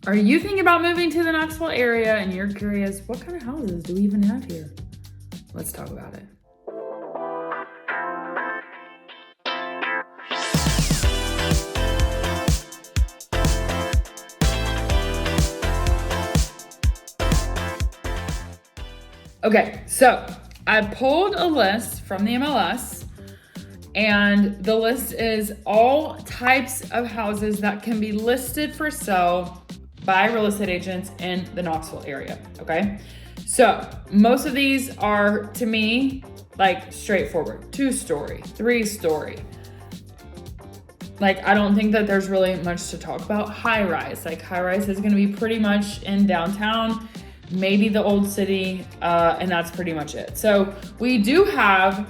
Are you thinking about moving to the Knoxville area and you're curious, what kind of houses do we even have here? Let's talk about it. Okay, so I pulled a list from the MLS, and the list is all types of houses that can be listed for sale by real estate agents in the Knoxville area, okay? So most of these are, to me, like straightforward, 2-story, 3-story. Like, I don't think that there's really much to talk about. High rise, like high rise is gonna be pretty much in downtown, maybe the old city, and that's pretty much it. So we do have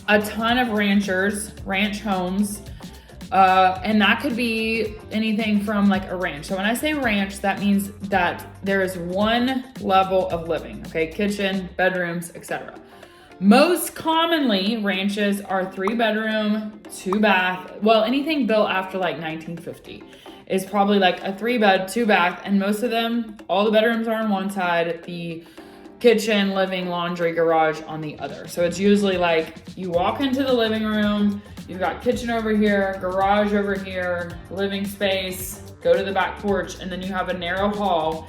a ton of ranch homes, and that could be anything from like a ranch. So when I say ranch, that means that there is one level of living, okay? Kitchen, bedrooms, etc. Most commonly, ranches are 3-bedroom, 2-bath. Well, anything built after like 1950 is probably like a 3-bed, 2-bath, and most of them, all the bedrooms are on one side, the kitchen, living, laundry, garage on the other. So it's usually like you walk into the living room, you've got kitchen over here, garage over here, living space, go to the back porch, and then you have a narrow hall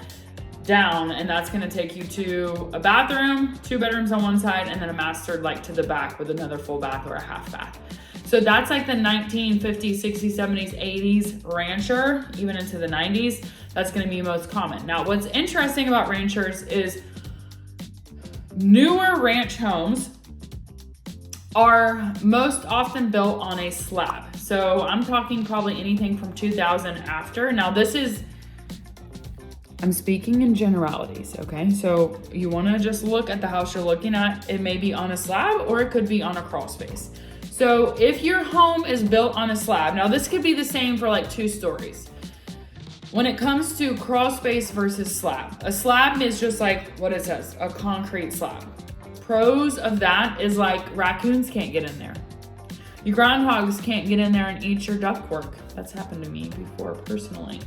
down, and that's gonna take you to a bathroom, 2 bedrooms on one side, and then a master like to the back with another full bath or a half bath. So that's like the 1950s, 60s, 70s, 80s rancher, even into the 90s. That's gonna be most common. Now, what's interesting about ranchers is newer ranch homes are most often built on a slab. So I'm talking probably anything from 2000 after. Now I'm speaking in generalities, okay? So you wanna just look at the house you're looking at. It may be on a slab or it could be on a crawl space. So if your home is built on a slab, now this could be the same for like 2 stories. When it comes to crawl space versus slab, a slab is just like what it says, a concrete slab. Pros of that is like raccoons can't get in there. Your groundhogs can't get in there and eat your ductwork. That's happened to me before personally.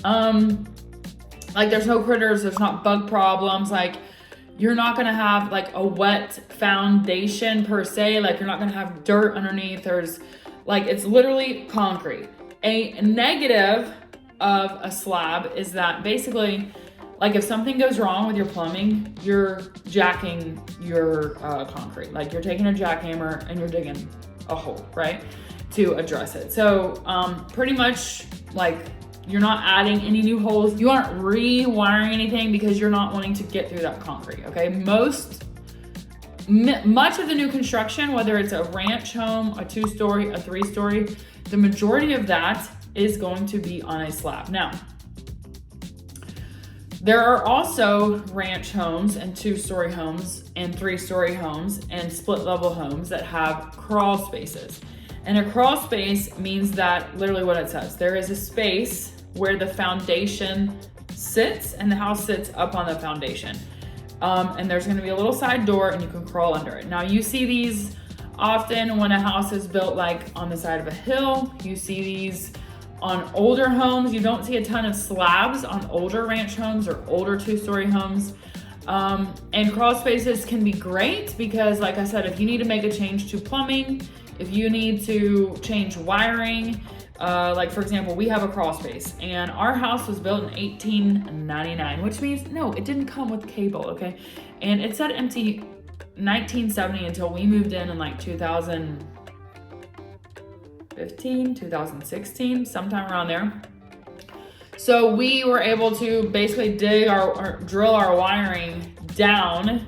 Like there's no critters, there's not bug problems, like you're not gonna have like a wet foundation per se, like you're not gonna have dirt underneath. There's like, it's literally concrete. A negative of a slab is that basically, like if something goes wrong with your plumbing, you're jacking your concrete. Like you're taking a jackhammer and you're digging a hole, right? To address it. So pretty much like you're not adding any new holes. You aren't rewiring anything because you're not wanting to get through that concrete, okay? Much of the new construction, whether it's a ranch home, a 2-story, a 3-story, the majority of that is going to be on a slab. Now, there are also ranch homes and 2-story homes and 3-story homes and split level homes that have crawl spaces. And a crawl space means that literally what it says, there is a space where the foundation sits and the house sits up on the foundation. And there's gonna be a little side door and you can crawl under it. Now you see these often when a house is built like on the side of a hill. You see these on older homes. You don't see a ton of slabs on older ranch homes or older 2-story homes. And crawl spaces can be great because like I said, if you need to make a change to plumbing, if you need to change wiring, like for example, we have a crawl space and our house was built in 1899, which means no, it didn't come with cable, okay? And it said empty 1970 until we moved in like 2015, 2016, sometime around there. So we were able to basically drill our wiring down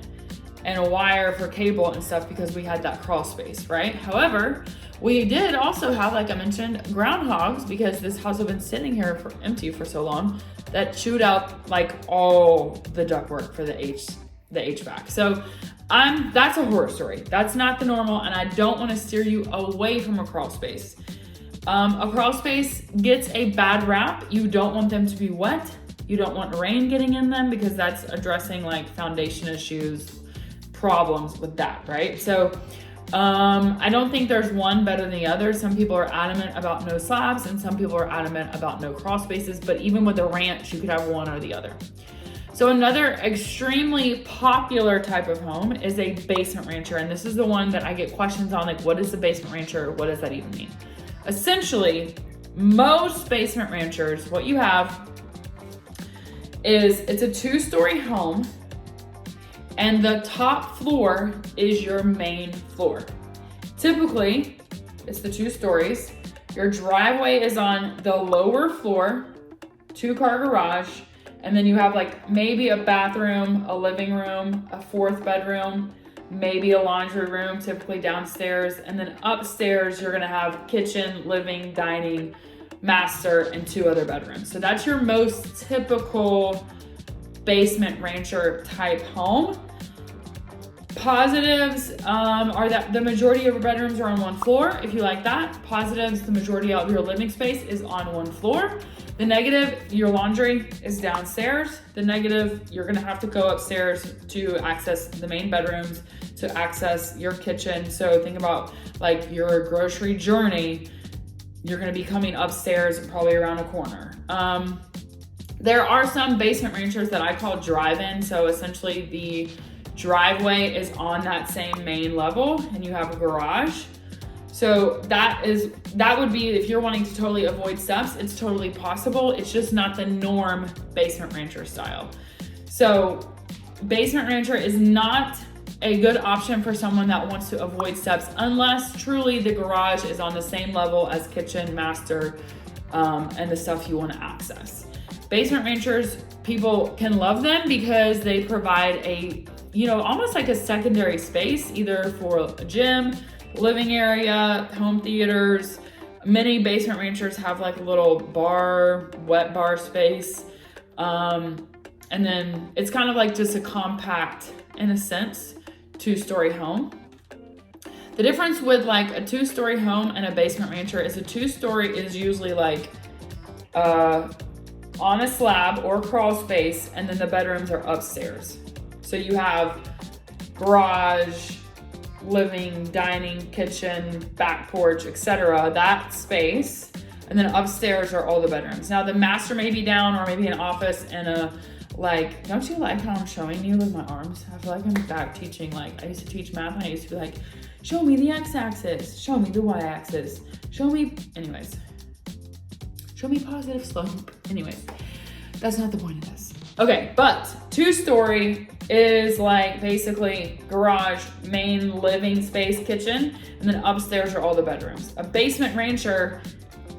and wire for cable and stuff because we had that crawl space, right? However, we did also have, like I mentioned, groundhogs because this house had been sitting here empty for so long that chewed up like all the ductwork for the HVAC. So that's a horror story. That's not the normal, and I don't want to steer you away from a crawl space. A crawl space gets a bad rap. You don't want them to be wet. You don't want rain getting in them because that's addressing like foundation issues, problems with that, right? So I don't think there's one better than the other. Some people are adamant about no slabs and some people are adamant about no crawl spaces, but even with a ranch, you could have one or the other. So another extremely popular type of home is a basement rancher. And this is the one that I get questions on, like, what is a basement rancher? What does that even mean? Essentially, most basement ranchers, what you have is it's a 2-story home and the top floor is your main floor. Typically, it's the 2 stories. Your driveway is on the lower floor, 2-car garage, and then you have like maybe a bathroom, a living room, a 4th bedroom, maybe a laundry room, typically downstairs. And then upstairs, you're gonna have kitchen, living, dining, master, and 2 other bedrooms. So that's your most typical basement rancher type home. Positives are that the majority of your bedrooms are on 1 floor, if you like that. Positives, the majority of your living space is on 1 floor. The negative, your laundry is downstairs. The negative, you're gonna have to go upstairs to access the main bedrooms, to access your kitchen. So think about like your grocery journey, you're gonna be coming upstairs probably around a corner. There are some basement ranchers that I call drive-in. So essentially the driveway is on that same main level and you have a garage. So that would be, if you're wanting to totally avoid steps, it's totally possible. It's just not the norm basement rancher style. So basement rancher is not a good option for someone that wants to avoid steps unless truly the garage is on the same level as kitchen, master, and the stuff you want to access. Basement ranchers, people can love them because they provide a, almost like a secondary space, either for a gym, living area, home theaters. Many basement ranchers have like a little bar, wet bar space. And then it's kind of like just a compact, in a sense, 2-story home. The difference with like a 2-story home and a basement rancher is a 2-story is usually like on a slab or crawl space, and then the bedrooms are upstairs. So you have garage, living, dining, kitchen, back porch, etc. That space, and then upstairs are all the bedrooms. Now the master may be down, or maybe an office and a like. Don't you like how I'm showing you with my arms? I feel like I'm back teaching. Like I used to teach math, and I used to be like, show me the x-axis, show me the y-axis, show me. Anyways, show me positive slope. Anyways, that's not the point of this. Okay, but 2-story is like basically garage, main living space, kitchen, and then upstairs are all the bedrooms. A basement rancher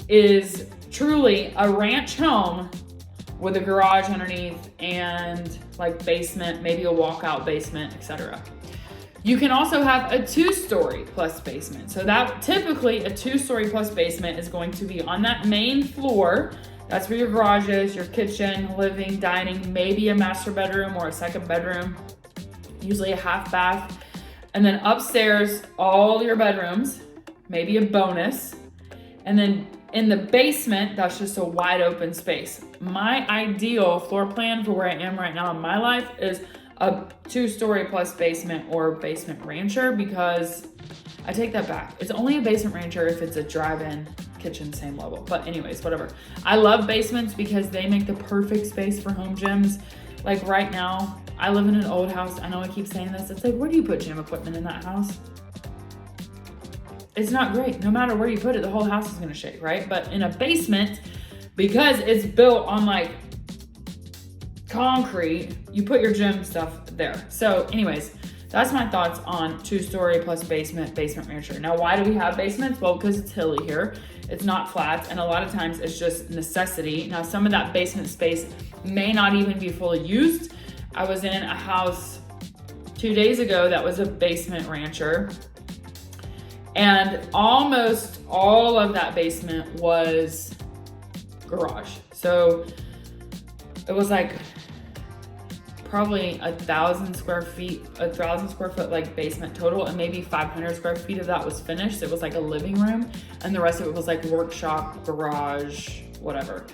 is truly a ranch home with a garage underneath and like basement, maybe a walkout basement, etc. You can also have a 2-story plus basement. So that typically a 2-story plus basement is going to be on that main floor. That's where your garage is, your kitchen, living, dining, maybe a master bedroom or a 2nd bedroom, usually a half bath. And then upstairs, all your bedrooms, maybe a bonus. And then in the basement, that's just a wide open space. My ideal floor plan for where I am right now in my life is a 2-story plus basement or basement rancher, because I take that back. It's only a basement rancher if it's a drive-in kitchen, same level. But anyways, whatever. I love basements because they make the perfect space for home gyms. Like right now, I live in an old house. I know I keep saying this. It's like, where do you put gym equipment in that house? It's not great. No matter where you put it, the whole house is gonna shake, right? But in a basement, because it's built on like concrete, you put your gym stuff there. So anyways, that's my thoughts on 2-story plus basement rancher. Now, why do we have basements? Well, because it's hilly here. It's not flat, and a lot of times it's just necessity. Now, some of that basement space may not even be fully used. I was in a house 2 days ago that was a basement rancher, and almost all of that basement was garage. So it was like probably 1,000 square foot like basement total, and maybe 500 square feet of that was finished. It was like a living room, and the rest of it was like workshop, garage, whatever.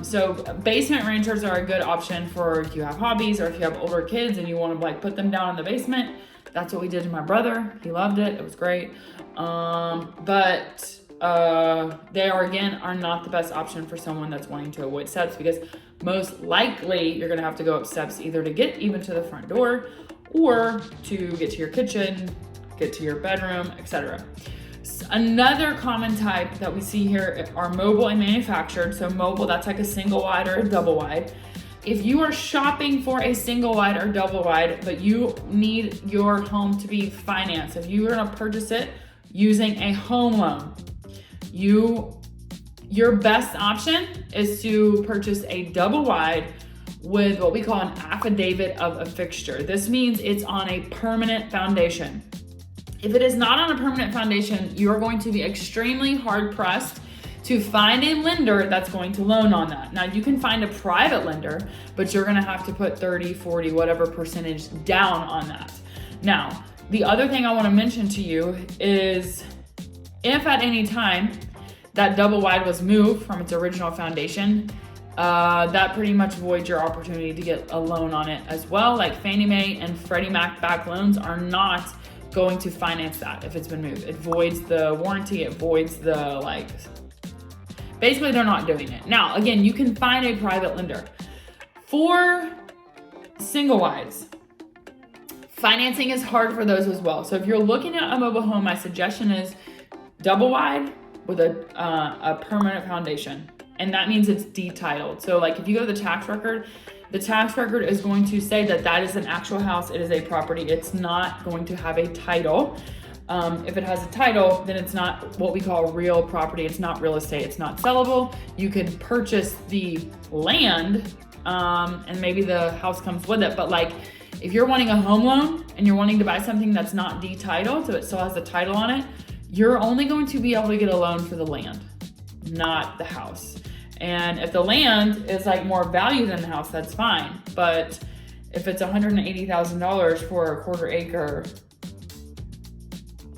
So basement ranchers are a good option for if you have hobbies or if you have older kids and you want to like put them down in the basement. That's what we did to my brother. He loved it. It was great. But they are not the best option for someone that's wanting to avoid steps, because most likely you're gonna have to go up steps either to get even to the front door or to get to your kitchen, get to your bedroom, etc. Another common type that we see here are mobile and manufactured. So mobile, that's like a single wide or a double wide. If you are shopping for a single wide or double wide, but you need your home to be financed, if you are gonna purchase it using a home loan, your best option is to purchase a double wide with what we call an affidavit of a fixture. This means it's on a permanent foundation. If it is not on a permanent foundation, you're going to be extremely hard pressed to find a lender that's going to loan on that. Now, you can find a private lender, but you're gonna have to put 30, 40, whatever percentage down on that. Now, the other thing I wanna mention to you is if at any time that double wide was moved from its original foundation, that pretty much voids your opportunity to get a loan on it as well. Like Fannie Mae and Freddie Mac backed loans are not going to finance that if it's been moved. It voids the warranty, it voids the basically they're not doing it. Now, again, you can find a private lender. For single wides, financing is hard for those as well. So if you're looking at a mobile home, my suggestion is double wide with a permanent foundation. And that means it's detitled. So like if you go to the tax record is going to say that that is an actual house, it is a property. It's not going to have a title. If it has a title, then it's not what we call real property. It's not real estate. It's not sellable. You can purchase the land, and maybe the house comes with it. But like, if you're wanting a home loan and you're wanting to buy something that's not detitled, so it still has the title on it, you're only going to be able to get a loan for the land, not the house. And if the land is like more value than the house, that's fine. But if it's $180,000 for a quarter acre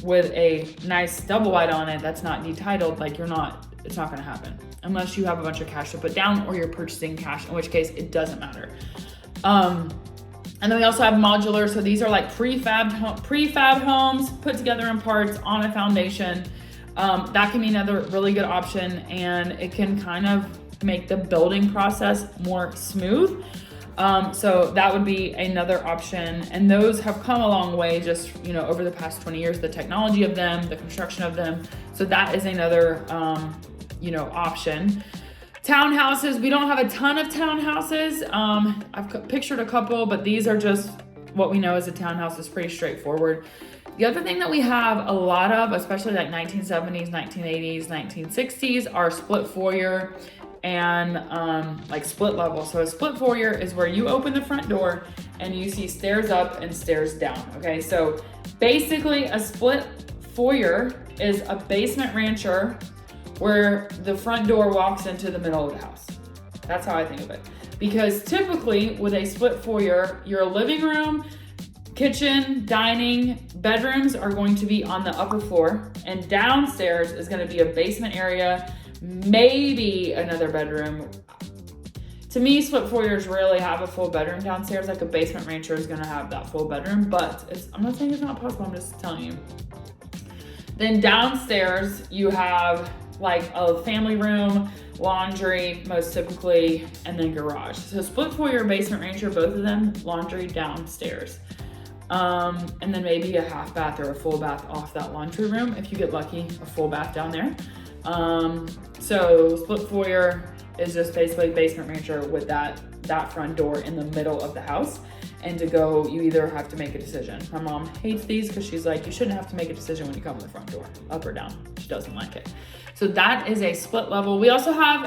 with a nice double wide on it that's not detitled, like it's not gonna happen unless you have a bunch of cash to put down or you're purchasing cash, in which case it doesn't matter. And then we also have modular. So these are like prefab homes put together in parts on a foundation. That can be another really good option, and it can kind of make the building process more smooth. So that would be another option. And those have come a long way just, over the past 20 years, the technology of them, the construction of them. So that is another, option. Townhouses, we don't have a ton of townhouses. I've pictured a couple, but these are just what we know as a townhouse is pretty straightforward. The other thing that we have a lot of, especially like 1970s, 1980s, 1960s, are split foyer and like split level. So a split foyer is where you open the front door and you see stairs up and stairs down. Okay, so basically a split foyer is a basement rancher where the front door walks into the middle of the house. That's how I think of it. Because typically with a split foyer, your living room, kitchen, dining, bedrooms are going to be on the upper floor, and downstairs is going to be a basement area, maybe another bedroom. To me, split foyers rarely have a full bedroom downstairs. Like a basement rancher is going to have that full bedroom, but I'm not saying it's not possible, I'm just telling you. Then downstairs you have like a family room, laundry most typically, and then garage. So split foyer, basement rancher, both of them, laundry downstairs. And then maybe a half bath or a full bath off that laundry room. If you get lucky, a full bath down there. So split foyer is just basically basement rancher with that front door in the middle of the house. And to go, you either have to make a decision. My mom hates these because she's like, you shouldn't have to make a decision when you come to the front door, up or down. She doesn't like it. So that is a split level. We also have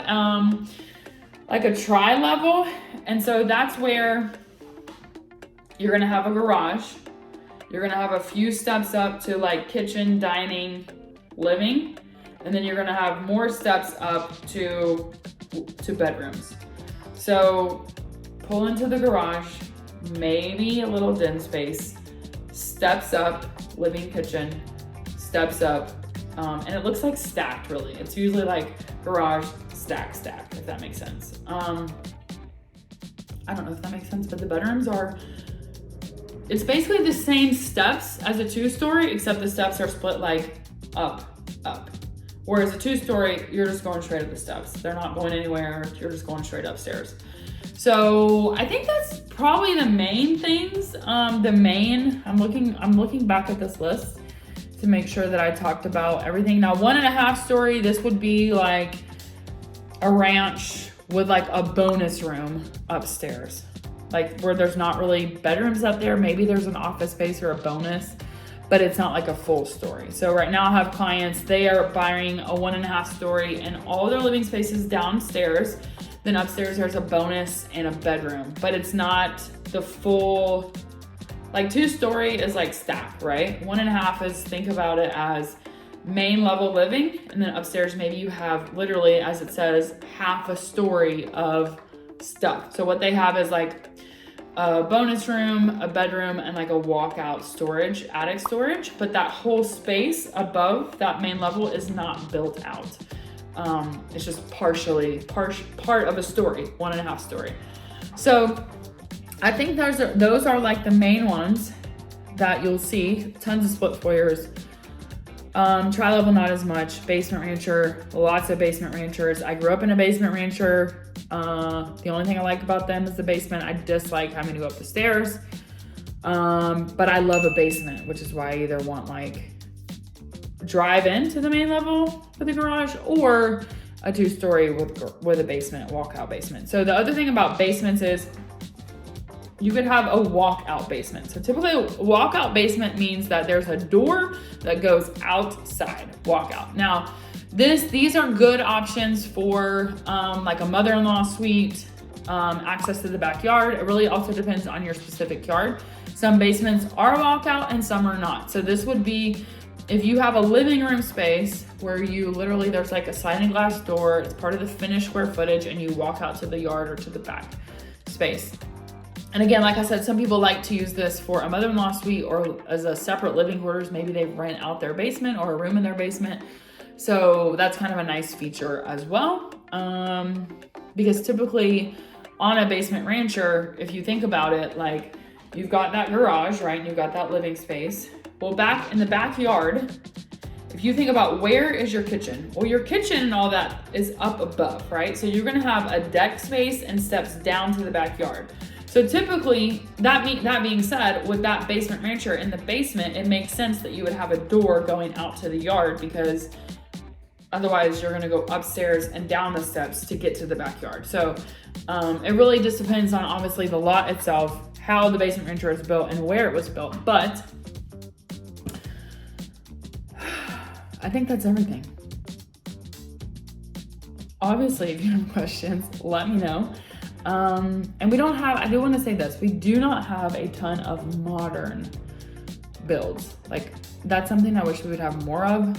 like a tri-level. And so that's where you're gonna have a garage. You're gonna have a few steps up to like kitchen, dining, living. And then you're gonna have more steps up to bedrooms. So pull into the garage, maybe a little den space, steps up, living, kitchen, steps up, and it looks like stacked really. It's usually like garage, stack, if that makes sense. I don't know if that makes sense, but the bedrooms are, it's basically the same steps as a 2-story, except the steps are split like up. Whereas a 2-story, you're just going straight up the steps. They're not going anywhere. You're just going straight upstairs. So I think that's probably the main things. I'm looking back at this list to make sure that I talked about everything. Now, 1.5 story, this would be like a ranch with like a bonus room upstairs, like where there's not really bedrooms up there. Maybe there's an office space or a bonus, but it's not like a full story. So right now I have clients, they are buying a 1.5 story and all their living spaces downstairs. Then upstairs there's a bonus and a bedroom, but it's not the full, like 2-story is like stacked, right? 1.5 is, think about it as main level living. And then upstairs, maybe you have literally, as it says, half a story of stuff. So what they have is like a bonus room, a bedroom, and like a walkout storage, attic storage. But that whole space above that main level is not built out. It's just part of a story, 1.5 story. So I think those are like the main ones that you'll see. Tons of split foyers. Tri-level, not as much. Basement rancher, lots of basement ranchers. I grew up in a basement rancher. The only thing I like about them is the basement. I dislike having to go up the stairs. But I love a basement, which is why I either want like drive into the main level for the garage or a 2-story with a basement, walkout basement. So the other thing about basements is you could have a walkout basement. So typically a walkout basement means that there's a door that goes outside, walkout. Now, these are good options for like a mother-in-law suite, access to the backyard. It really also depends on your specific yard. Some basements are walkout and some are not. So this would be if you have a living room space where you literally, there's like a sliding glass door, it's part of the finished square footage, and you walk out to the yard or to the back space. And again, like I said, some people like to use this for a mother-in-law suite or as a separate living quarters. Maybe they rent out their basement or a room in their basement. So that's kind of a nice feature as well. Because typically on a basement rancher, if you think about it, like you've got that garage, right? And you've got that living space. Well, back in the backyard, if you think about where is your kitchen? Well, your kitchen and all that is up above, right? So you're gonna have a deck space and steps down to the backyard. So typically, that being said, with that basement rancher in the basement, it makes sense that you would have a door going out to the yard because otherwise you're gonna go upstairs and down the steps to get to the backyard. So it really just depends on obviously the lot itself, how the basement rancher is built and where it was built. But I think that's everything. Obviously, if you have questions, let me know. And I do want to say this, we do not have a ton of modern builds. Like that's something I wish we would have more of.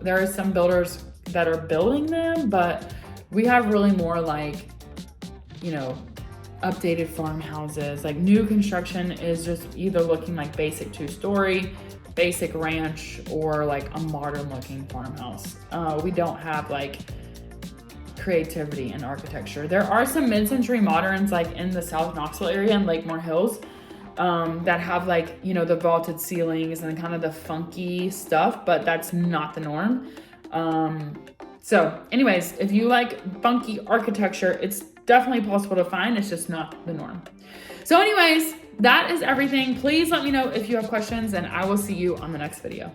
There are some builders that are building them, but we have really more like, updated farmhouses. Like new construction is just either looking like basic 2-story, basic ranch, or like a modern looking farmhouse. We don't have like creativity in architecture. There are some mid-century moderns like in the South Knoxville area and Lakemore Hills that have like, the vaulted ceilings and kind of the funky stuff, but that's not the norm. So anyways, if you like funky architecture, it's definitely possible to find. It's just not the norm. So anyways, that is everything. Please let me know if you have questions and I will see you on the next video.